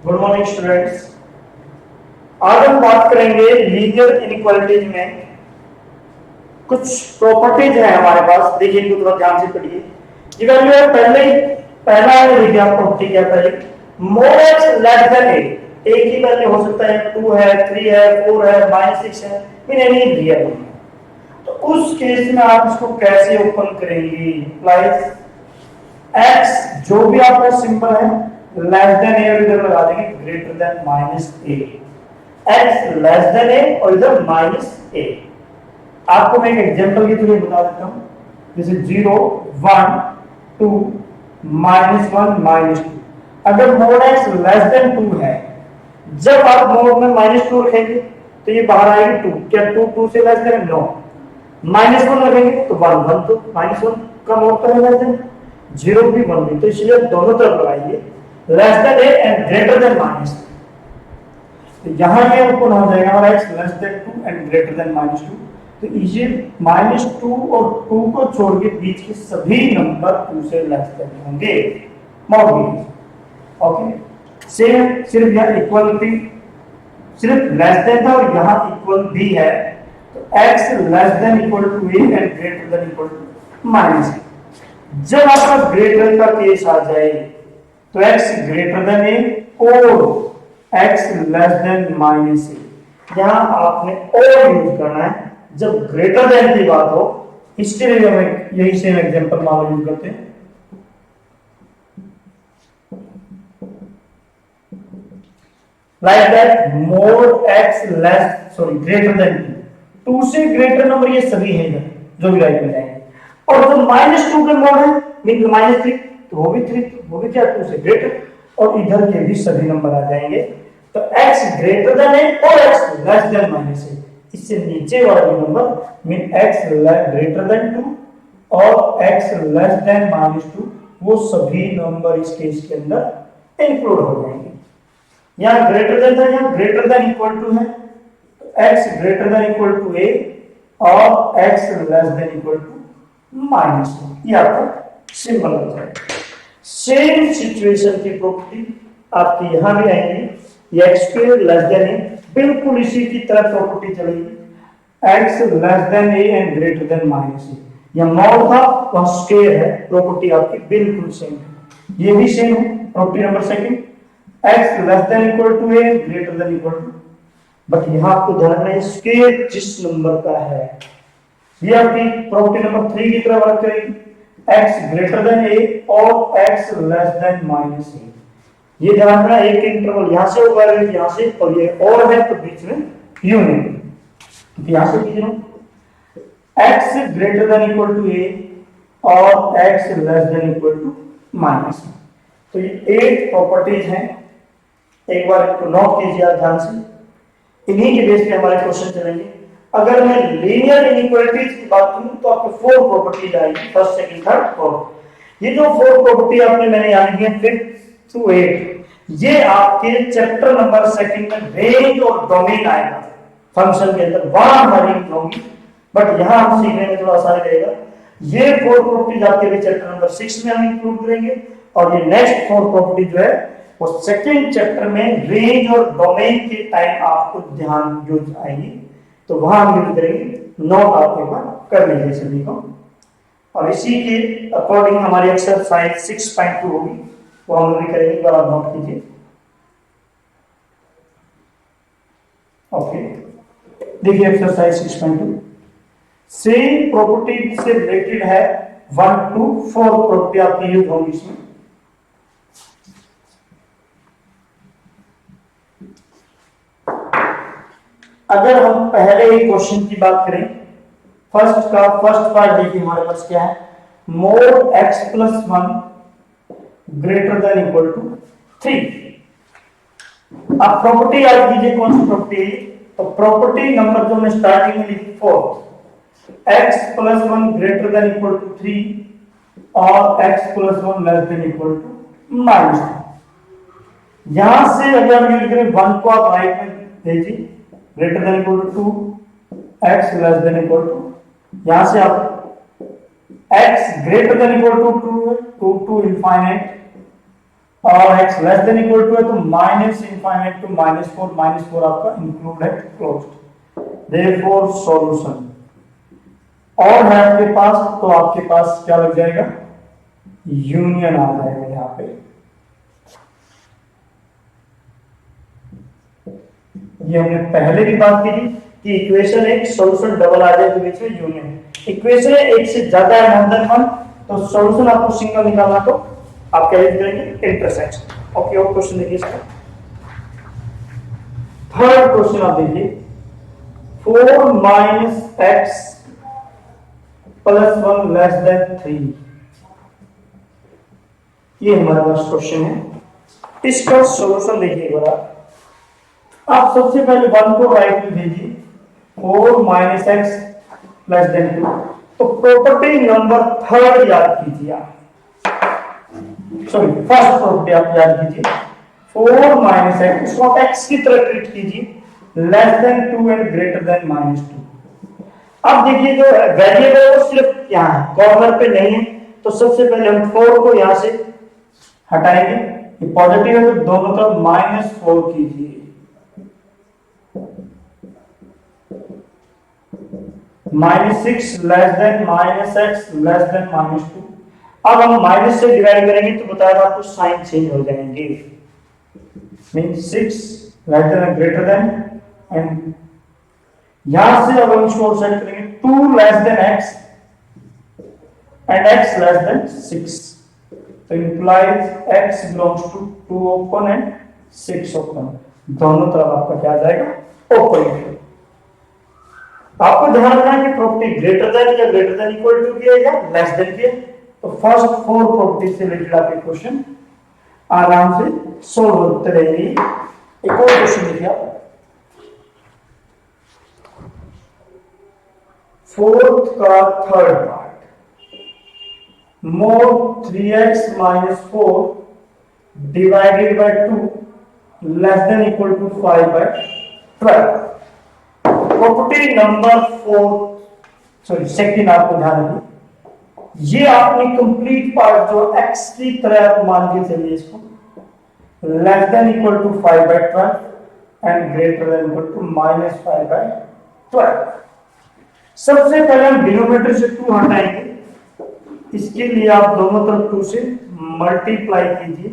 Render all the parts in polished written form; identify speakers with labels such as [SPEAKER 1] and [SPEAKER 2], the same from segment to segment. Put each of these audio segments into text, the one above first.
[SPEAKER 1] Good morning students. आज हम बात करेंगे लीनियर इनइक्वालिटीज में कुछ प्रॉपर्टीज है हमारे पास। देखिए इनको थोड़ा ध्यान से पढ़िए। ये वैल्यू है पहले ही पहला है देखिए आप प्रॉपर्टी क्या पहले मोर एक्स लेस देन ए। एक ही वैल्यू हो सकता है 2 है 3 है 4 है -6 है इन एनी रियल। तो उस केस में आप इसको कैसे ओपन करेंगे? प्लस x जो भी आपका सिंबल है लेस देन ए और इधर लगा देंगे greater than -a। x less than a और इधर -a। आपको मैं एक एग्जांपल के थ्रू बता देता हूं। जैसे 0 1 2 -1 -2। अगर मोड x लेस देन 2 है, जब आप मोड में -2 रखेंगे तो ये बाहर आएगी 2। क्या 2 2 से लेस देन? नो। -1 लगेंगे तो 1 1 तो -1 का मोड तो है लेस देन 0 भी 1 भी, तो इसलिए दोनों तरफ लगाइए less than A and greater than -2। तो यहां ये ओपन हो जाएगा हमारा x less than 2 and greater than -2। तो ये -2 और 2 को छोड़ के बीच के सभी नंबर 2 से लेस देन होंगे। ओके सेम सिर्फ यहां इक्वलिटी सिर्फ लेस देन था और यहां इक्वल भी है। तो x less than equal to a and greater than equal to -a। जब आपका ग्रेटर का केस आ जाए तो x ग्रेटर देन a और x लेस देन -a। यहां आपने और यूज करना है जब ग्रेटर देन की बात हो। इसके लिए हम यही सेम एग्जांपल मान यूज करते हैं। Like that mode x less greater than 2 से ग्रेटर नंबर ये सभी हैं इधर जो भी राइट में जाएंगे। और जो -2 के मोड है मीन -3 तो वो भी 3 वो भी क्या 2 से ग्रेटर और इधर के भी सभी नंबर आ जाएंगे। तो x ग्रेटर देन है और x लेस देन -a। इससे नीचे वाला number mean x greater than 2 और x लेस देन -2 वो सभी नंबर इस केस के अंदर इंक्लूड हो जाएंगे। यहां ग्रेटर देन था, यहां ग्रेटर देन इक्वल टू है तो x greater than equal to a और x less than equal to -2। ये आपका सिंबल हो जाएगा। सेम सिचुएशन की प्रॉपर्टी आपकी यहां भी आएंगी। ये x square less than a बिल्कुल इसी की तरह प्रॉपर्टी चलेगी। x less then a and greater than -a। ये मॉड था वह स्क्वायर है। प्रॉपर्टी आपकी बिल्कुल सेम है। ये भी सेम है property number second x less than equal to a greater than equal to. But यहां आपको ध्यान रखना है स्क्वायर जिस नंबर का है ये आपकी प्रॉपर्टी नंबर 3 की तरह वर्क करेगी। x ग्रेटर देन a और x लेस देन -a। ये ध्यान रखना एक इंटरवल यहां से होगा यहां से और ये और है तो बीच में यूनिट। तो यहां से कीजिए x greater than equal to a और x less than equal to -a। तो ये 8 प्रॉपर्टीज हैं। एक बार इनको नोट कीजिए आप ध्यान से। इन्हीं के बेस पे हमारे क्वेश्चन चलेंगे। अगर मैं लीनियर इनइक्वालिटीज की बात करूं तो आपको 4 प्रॉपर्टीज आएगी फर्स्ट सेकंड थर्ड फोर्थ। ये जो 4 प्रॉपर्टी आपने मैंने याद की है 5 to 8 ये आपके चैप्टर नंबर सेकंड में रेंज और डोमेन आएगा फंक्शन के अंदर वहां हमारी होंगी। बट यहां हम सीखने में थोड़ा आसान रहेगा। ये 4 प्रॉपर्टीज आपके भी चैप्टर नंबर 6 में हम इंक्लूड करेंगे और ये नेक्स्ट 4 प्रॉपर्टी जो है वो सेकंड चैप्टर में रेंज और डोमेन के टाइम आपको ध्यान यूज आएगी तो वहां हम यूज करेंगे। नोट आप एक बार कर लीजिए सभी को। और इसी के अकॉर्डिंग हमारी एक्सरसाइज 6.2 होगी वो हम भी करेंगे। एक बार आप नोट कीजिए। ओके देखिए एक्सरसाइज 6.2 सेम प्रॉपर्टी से रिलेटेड है 1 to 4 प्रॉपर्टी आपकी यूज होगी इसमें। अगर हम पहले ही क्वेश्चन की बात करें फर्स्ट पार्ट देखिए हमारे पास क्या है mod x plus 1 greater than equal to 3। अब प्रॉपर्टी याद कीजिए कौन सी प्रॉपर्टी है। तो प्रॉपर्टी नंबर जो मैं स्टार्टिंग में लिखी 4 x plus 1 greater than equal to 3 और x plus 1 less than equal to -2। यहां से अगर हम यूज करें 1 को आप राइट में भेजिए greater than equal to 2 x less than equal to यहां से आप x greater than equal to 2 to infinite और x less than equal to है तो minus infinite to minus four आपका इंक्लूड है क्लोज्ड, देयरफॉर सॉल्यूशन। और है आपके पास तो आपके पास क्या लग जाएगा, यूनियन आ जाएगा यहाँ पे। ये हमने पहले भी बात की थी कि इक्वेशन एक सॉल्यूशन डबल आ जाए तो बीच में यूनियन, इक्वेशन एक से ज्यादा है मोर देन वन तो सॉल्यूशन आपको सिंगल निकालना तो आप क्या यूज करेंगे, इंटरसेक्शन। ओके, और क्वेश्चन देखिए इसका थर्ड क्वेश्चन आप देखिए, 4 minus x plus 1 less then 3, ये हमारे पास क्वेश्चन है। इसका सॉल्यूशन देखिए बड़ा, आप सबसे पहले 1 को राइट में भेजिए, 4 माइनस एक्स प्लस देन 2, तो प्रॉपर्टी नंबर थर्ड याद कीजिए आप, सॉरी फर्स्ट प्रॉपर्टी आप याद कीजिए, 4 माइनस एक्स को एक्स की तरह ट्रीट कीजिए, less than 2 and greater than -2। अब देखिए जो वेरिएबल है वो सिर्फ यहाँ है, कॉर्नर पे नहीं है, तो सबसे पहले हम 4 को यहां से हटाएंगे, ये पॉजिटिव है तो दोनों तरफ -4 कीजिए, -6 less than -x less than -2। अब हम माइनस से डिवाइड करेंगे तो बताया आपको साइन चेंज हो जाएंगे, mean 6 less than greater than, and यहां से अब हम इसको सेट करेंगे 2 less than x and x less than 6, तो implies x belongs to 2 open and 6 open, दोनों तरफ आपका क्या आ जाएगा, ओपन। आपको ध्यान रखना है कि प्रॉपर्टी ग्रेटर देन या ग्रेटर देन इक्वल टू की है या लेस देन की है, तो फर्स्ट 4 प्रॉपर्टी से रिलेटेड आपके क्वेश्चन आराम से सोल्व होते रहेंगे। एक और क्वेश्चन देखिए आप, फोर्थ का third part, mod 3x - 4 divided by 2 less than equal to 5/12। Property number 4, sorry second आपको ध्यान रखिए, ये आपने कंप्लीट पार्ट जो x की तरह आप मान के चलिए इसको, less than equal to 5/12 and greater than equal to -5/12। सबसे पहले हम डिनोमिनेटर से 2 हटाएंगे, इसके लिए आप दोनों तरफ 2 से मल्टीप्लाई कीजिए,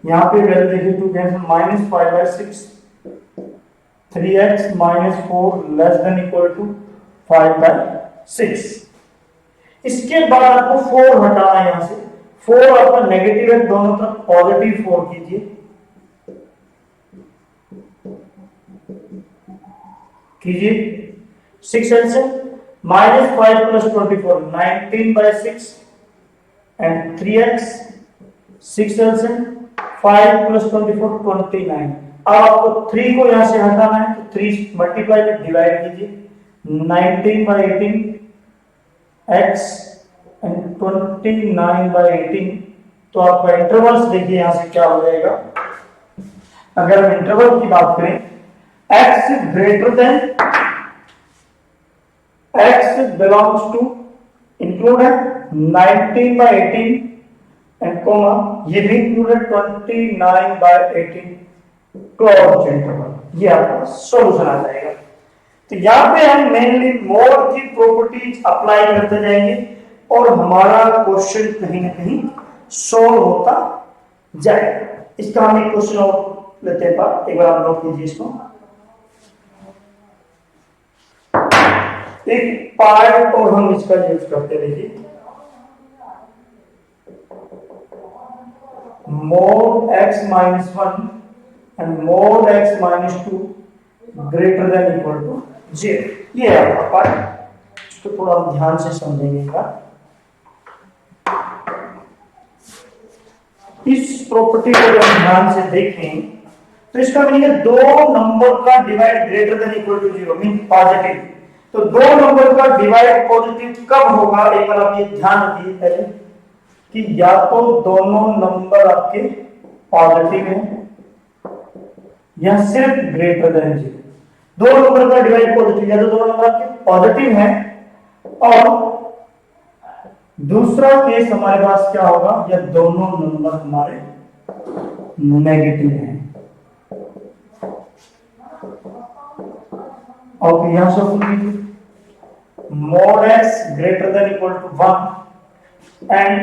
[SPEAKER 1] यहां पे वैल्यू देखिए 2 cancel, -5/6, 3x - 4 less than equal to 5/6। इसके बाद आपको 4 हटाना है, यहां से 4 आपका नेगेटिव है, दोनों तरफ पॉजिटिव 4 कीजिए, कीजिए 6 से -5 + 24 19/6 एंड 3x 6 से 5 + 24 29। अब आपको 3 को यहां से हटाना है तो 3 मल्टीप्लाई में डिवाइड कीजिए, 19/18 x एंड 29/18, तो आपका इंटरवल्स देखिए यहां से क्या हो जाएगा, अगर हम इंटरवल की बात करें, x greater than, x belongs to include है 19/18 एंड कोमा ये भी इंक्लूड है 29/18 क्लोज इंटरवल, ये आपका सॉल्यूशन आ जाएगा। तो यहां पे हम मेनली मोड की प्रॉपर्टीज अप्लाई करते जाएंगे और हमारा क्वेश्चन कहीं ना कहीं सॉल्व होता जाएगा। इसका हम एक क्वेश्चन और लेते हैं, एक बार आप नोट कीजिए इसको, एक पार्ट और हम इसका यूज करते हैं, देखिए mod x - 1 and mod x - 2 greater than equal to 0, ये है आपका पार्ट, इसको थोड़ा हम ध्यान से समझेंगे का। इस प्रॉपर्टी को जब हम ध्यान से देखें तो इसका मीनिंग है दो नंबर का divide greater than equal to 0 mean positive, तो दो नंबर का डिवाइड पॉजिटिव कब होगा, एक बार आप ये ध्यान रखिए पहले कि या तो दोनों नंबर आपके पॉजिटिव हैं या सिर्फ ग्रेटर देन 0, दो नंबर का डिवाइड पॉजिटिव है तो दोनों नंबर आपके पॉजिटिव है, और दूसरा केस हमारे पास क्या होगा, या दोनों नंबर हमारे नेगेटिव हैं। और यहां से सुन लीजिए, mod x greater than equal to 1 and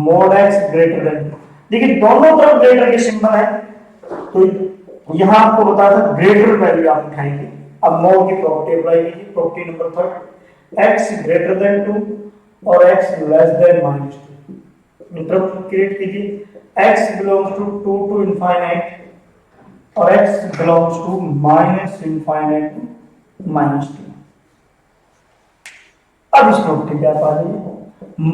[SPEAKER 1] mod x greater than 2। देखिए दोनों तरफ ग्रेटर के सिंबल है, तो यहां आपको बताया था ग्रेटर वैल्यू आप उठाएंगे। अब mod की प्रॉपर्टी अप्लाई कीजिए, property number 3, x greater than 2 और x less than -2। Interval create कीजिए, x belongs to 2 to infinite और x belongs to minus infinite to -2। अब इस प्रॉपर्टी पे आप आ जाइए,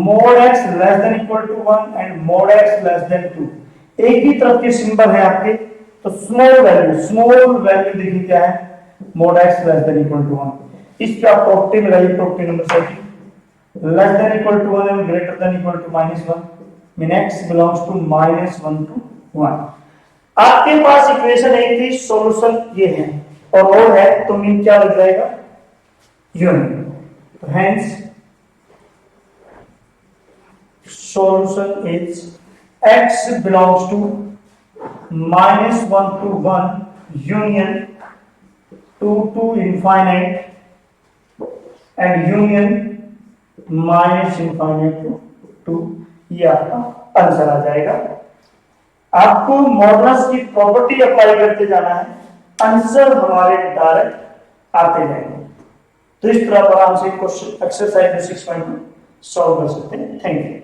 [SPEAKER 1] mod x less than equal to 1 and mod x less than 2, एक ही तरफ के सिंबल है आपके, तो स्मॉल वैल्यू देखिए क्या है, mod x less than equal to 1। इस पे आप प्रॉपर्टी लगाइए, property number 2, less than equal to 1 and greater than equal to -1 mean x belongs to -1 to 1। आपके पास इक्वेशन एक थी, सॉल्यूशन ये है और है, तो मीन क्या लग जाएगा, unit. Hence, solution is x belongs to -1 to 1 union 2 to infinite and union -infinite to 2। ये आपका आंसर आ जाएगा। आपको मॉडुलस की प्रॉपर्टी अप्लाई करते जाना है, आंसर हमारे डायरेक्ट आते जाएंगे। तो इस तरह आराम से क्वेश्चन एक्सरसाइज 6.2 सॉल्व कर सकते हैं। Thank you.